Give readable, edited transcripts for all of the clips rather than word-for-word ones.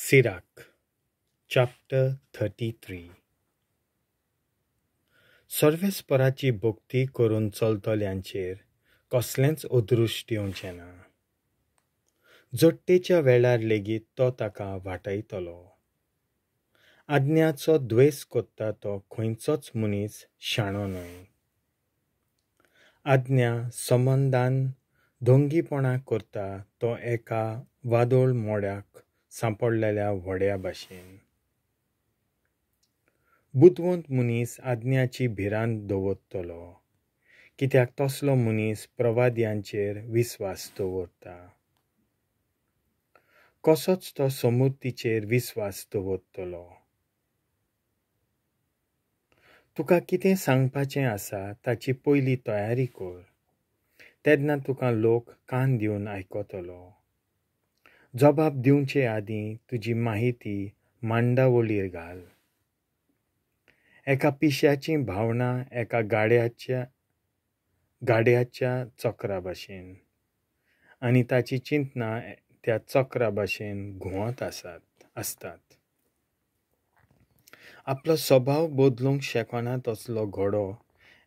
Sirach, chapter 33. सर्वेस्पराची भक्ती करून चलतल्यांचेर कसलेंच अदृश्ट येवचें ना. जट्टेच्या वेळार लेगीत तो ताका वाटयतलो. आज्ञाचो द्वेस कोत्ता तो खंयचोच मनीस शाणो न्हय. आज्ञा संबंदान दोंगीपणां करता तो एका वादोळ मोड्याक सांपडलेल्या व्हड्या भाशेन. बुदवंत मनीस आज्ञाची भिरांत दवरतलो, कित्याक तसलो मनीस प्रवाद्यांचेर विस्वास दवरता. कसोच तो समृद्धीचेर विस्वास दवरतलो. तुका कितें सांगपाचें आसा ताची पयली तयारी कर. तेन्ना तुका लोक कान दिवन आयकतलो. जबाब दिवचे आदीं तुजी माहिती मांडावळीर घाल. एका पिश्याची भावना एका गाड्याच्या चक्रा भाशेन, आनी ताची चिंतना त्या चक्रा भाशेन घुंवत आसतात. आपलो स्वभाव बदलूंक शेकना तसलो घोडो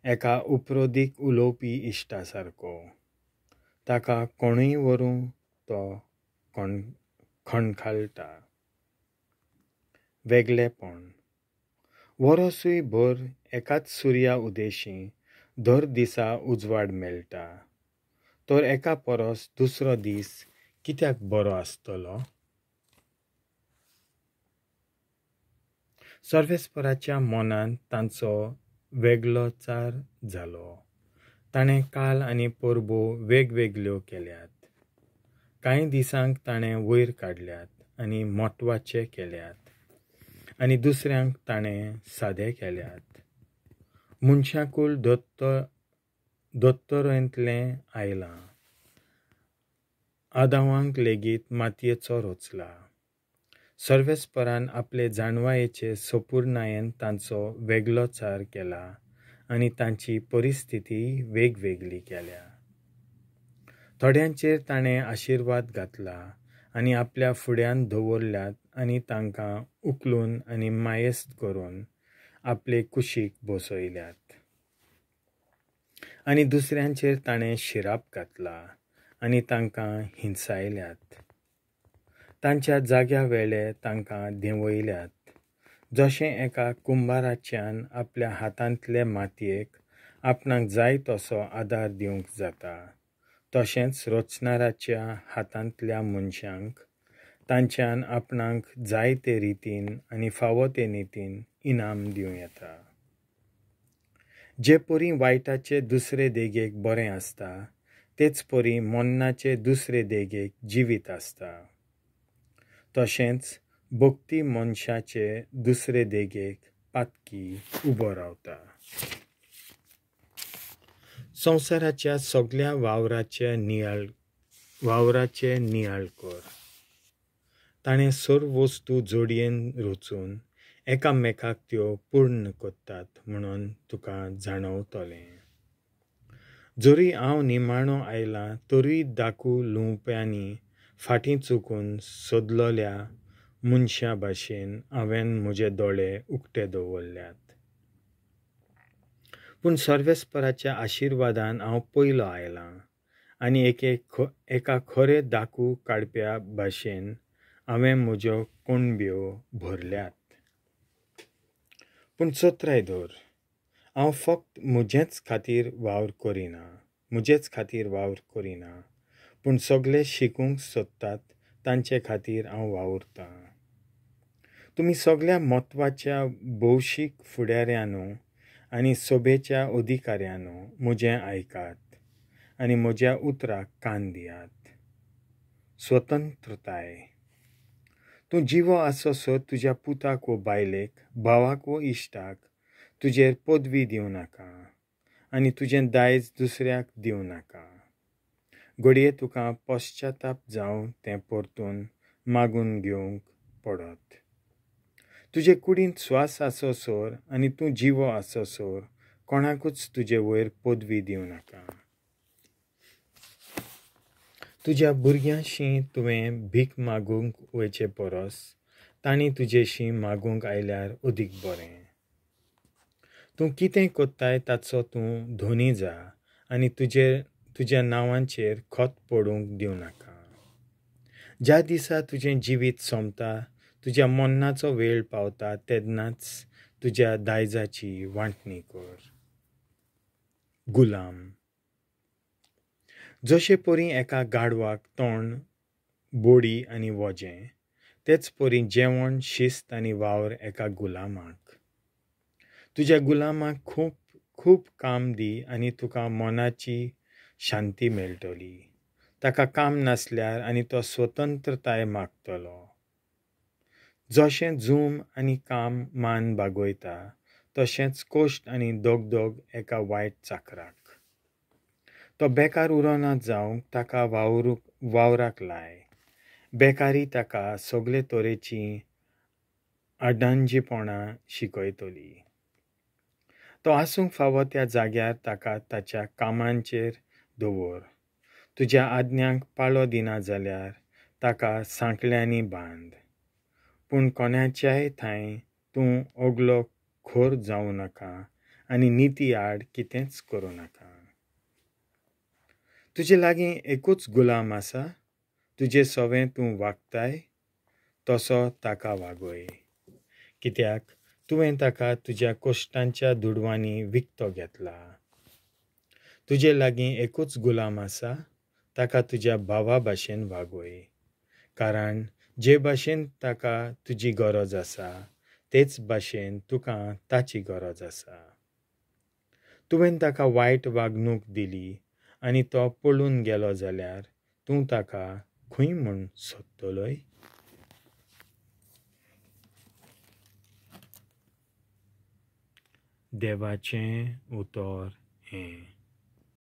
एका उपरोदीक उलोवपी इश्टा सारको. ताका कोणूय व्हरूंक तो खणखणटा. वेगळेपण. वरसूय भर एकाच सुर्या उदेशी दर दिसा उजवाड मेळटा. तर एका परस दुसरो दीस कित्याक बरो आसतलो? सर्वेस्पराच्या मनान तांचो वेगळोचार जालो. ताणें काल आनी परबो वेगवेगळ्यो केल्यात. कांय दिसांक ताणें वयर काडल्यात आनी म्हत्वाचे केल्यात, आनी दुसऱ्यांक ताणें सादे केल्यात. मनशाकूल दोत्तोरेंतलें आयलां. आदावांक लेगीत मातयेचो रोचला. सर्वेस्परान आपले जाणवायेचे संपूर्णायेन तांचो वेगळोचार केला आनी तांची परिस्थिती वेगवेगळी केल्या. थोड्यांचेर ताणें आशिर्वाद घातला आनी आपल्या फुड्यान दवरल्यात आनी तांकां उखलून आनी मायेस्त करून आपले कुशीक बसयल्यात. आनी दुसऱ्यांचेर ताणें शिराप घातला आनी तांकां हिंसायल्यात. तांच्या जाग्या वेळे तांकां देंवयल्यात. जशें एका कुंभाराच्यान आपल्या हातांतले मातयेक आपणाक जाय तसो आदार दिवंक जाता, तशेंच रचणाराच्या हातांतल्या मनशांक तांच्यान आपणाक जाय ते रितीन आनी फावो ते नितीन इनाम दिवं येता. जे परी वायटाचे दुसरे देगेक बरें आसता, तेच परी मोन्नाचे दुसरे देगेक जिवीत आसता. तशेंच भक्ती मनशाचे दुसरे देगेक पातकी उबो रावता. संवसाराच्या सगळ्या वावराचे नियाळ कर. ताणें सर्व वस्तू जोडयेन रचून एकामेकाक त्यो पूर्ण कोत्तात म्हणून तुका जाणवतलें. जरी हांव निमाणो आयलां तरी दाखू लुंवप्यांनी फाटीं चुकून सोदलोल्या मनशा भाशेन हांवें म्हजे दोळे उक्ते दवरल्यात. पूण सर्वेस्पराच्या आशिर्वादान हांव पयलो आयलां आनी एका खरे दाखू काडप्या भाशेन हांवें म्हज्यो कोणब्यो भरल्यात. पूण चत्राय धर, हांव फक्त म्हजेच खातीर वावर करिना, पूण सगळे शिकूंक सोदतात तांचे खातीर हांव वावुरतां. तुमी सगळ्या म्हत्वाच्या भौशीक फुडाऱ्यांनो आनी सभेच्या अधिकाऱ्यांनो म्हजें आयकात आनी म्हज्या उतराक कान दियात. स्वतंत्रताय. तूं जिवो आसोसर तुज्या पुताक व बायलेक, भावाक व इश्टाक तुजेर पदवी दिवं नाका आनी तुजें दायज दुसऱ्याक दिवं नाका. घडये तुका पश्चाताप जावं तें परतून मागून घेवंक पडत. तुजे कुडींत स्वास आसोसर आनी तूं जिवो आसोसर कोणाकूच तुजे वयर पदवी दिवं नाका. तुज्या भुरग्यांशी तुवें भीक मागूंक वयचे परस तांणी तुजेशी मागूंक आयल्यार अदीक बरें. तूं कितें कोत्ताय ताचो तूं धोनी जा आनी तुज्या नांवांचेर खत पडूंक दिवं नाका. ज्या दिसा तुजें जिवीत सोंपता, तुज्या मरणाचो वेळ पावता तेन्नाच तुज्या दायजाची वांटणी कर. गुलाम. जशे परी एका गाडवाक तोंड, बोडी आनी वजें, तेच परी जेवण, शिस्त आनी वावर एका गुलामाक. तुज्या गुलामाक खूब खूब काम दी आनी तुका मनाची शांती मेळटली. ताका काम नासल्यार आनी तो स्वतंत्रताय मागतलो. जशें जूम आनी काम मान बागयता, तशेंच कोश्ट आनी दोग एका वायट चाकराक. तो बेकार उरोना जावंक ताका वावराक लाय. बेकारी ताका सगळे तरेची आडांजीपणां शिकयतली. तो आसूंक फावो त्या जाग्यार ताका ताच्या कामांचेर दवर. तुज्या आज्ञांक पाळो दिना जाल्यार ताका सांकल्यांनी बांद. पूण कोणाच्याय थंय तूं ओगलो खोर जावं नाका आनी निती आड कितेंच करूं नाका. तुजे लागीं एकूच गुलाम आसा. तुजें सवें तूं वागताय तसो ताका वागय. कित्याक तुवें ताका तुज्या कोश्टांच्या दुडवांनी विकतो घेतला. तुजे लागीं एकूच गुलाम आसा. ताका तुज्या भावा भाशेन वागय. कारण जे भाशेन ताका तुजी गरज आसा तेच भाशेन तुका ताची गरज आसा. तुवें ताका वायट वागणूक दिली आनी तो पळून गेलो जाल्यार तूं ताका खंय म्हूण सोदतलोय. देवाचें उतर हें.